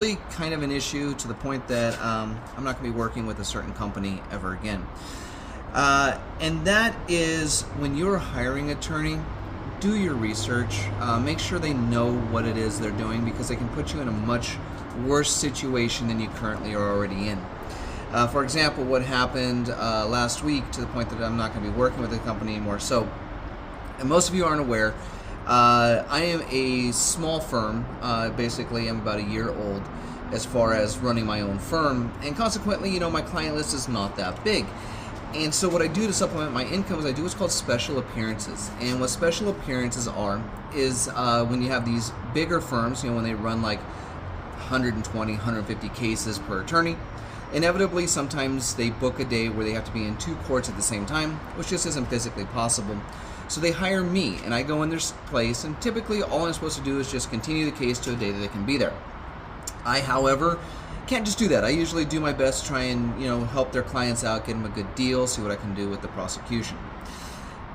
Really kind of an issue to the point that I'm not going to be working with a certain company ever again. And that is when you're a hiring attorney, do your research. Make sure they know what it is they're doing, because they can put you in a much worse situation than you currently are already in. For example, what happened last week, to the point that I'm not going to be working with the company anymore. So, and most of you aren't aware, I am a small firm. Basically, I'm about a year old as far as running my own firm, and consequently, my client list is not that big. And so what I do to supplement my income is I do what's called special appearances. And what special appearances are is when you have these bigger firms, when they run like 120, 150 cases per attorney, inevitably sometimes they book a day where they have to be in two courts at the same time, which just isn't physically possible. So they hire me, and I go in their place, and typically all I'm supposed to do is just continue the case to a day that they can be there. I, however, can't just do that. I usually do my best to try and help their clients out, get them a good deal, see what I can do with the prosecution.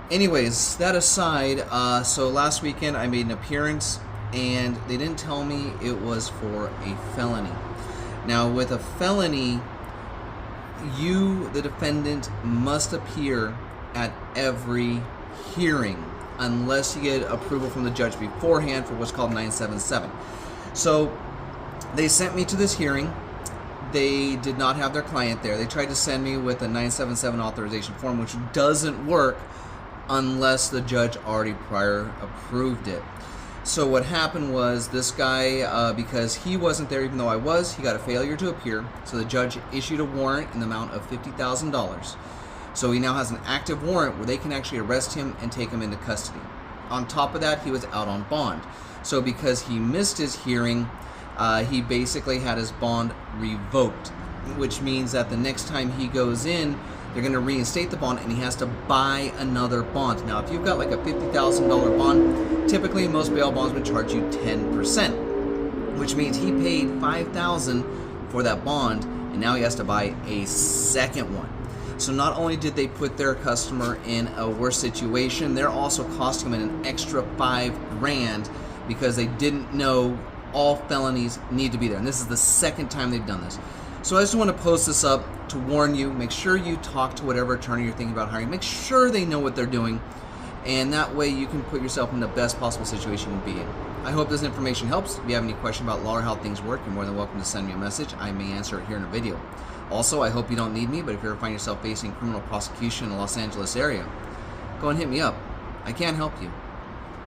Anyways, that aside, so last weekend I made an appearance, and they didn't tell me it was for a felony. Now, with a felony, you, the defendant, must appear at every hearing unless you get approval from the judge beforehand for what's called 977. So they sent me to this hearing. They did not have their client there. They tried to send me with a 977 authorization form, which doesn't work unless the judge already prior approved it. So what happened was, this guy, because he wasn't there even though I was, he got a failure to appear. So the judge issued a warrant in the amount of $50,000. So he now has an active warrant where they can actually arrest him and take him into custody. On top of that, he was out on bond. So because he missed his hearing, he basically had his bond revoked, which means that the next time he goes in, they're going to reinstate the bond, and he has to buy another bond. Now, if you've got like a $50,000 bond, typically most bail bonds would charge you 10%, which means he paid $5,000 for that bond, and now he has to buy a second one. So not only did they put their customer in a worse situation, they're also costing him an extra $5,000 because they didn't know all felonies need to be there. And this is the second time they've done this. So I just want to post this up to warn you. Make sure you talk to whatever attorney you're thinking about hiring. Make sure they know what they're doing, and that way you can put yourself in the best possible situation you can be in. I hope this information helps. If you have any question about law or how things work, you're more than welcome to send me a message. I may answer it here in a video. Also, I hope you don't need me, but if you ever find yourself facing criminal prosecution in the Los Angeles area, go and hit me up. I can help you.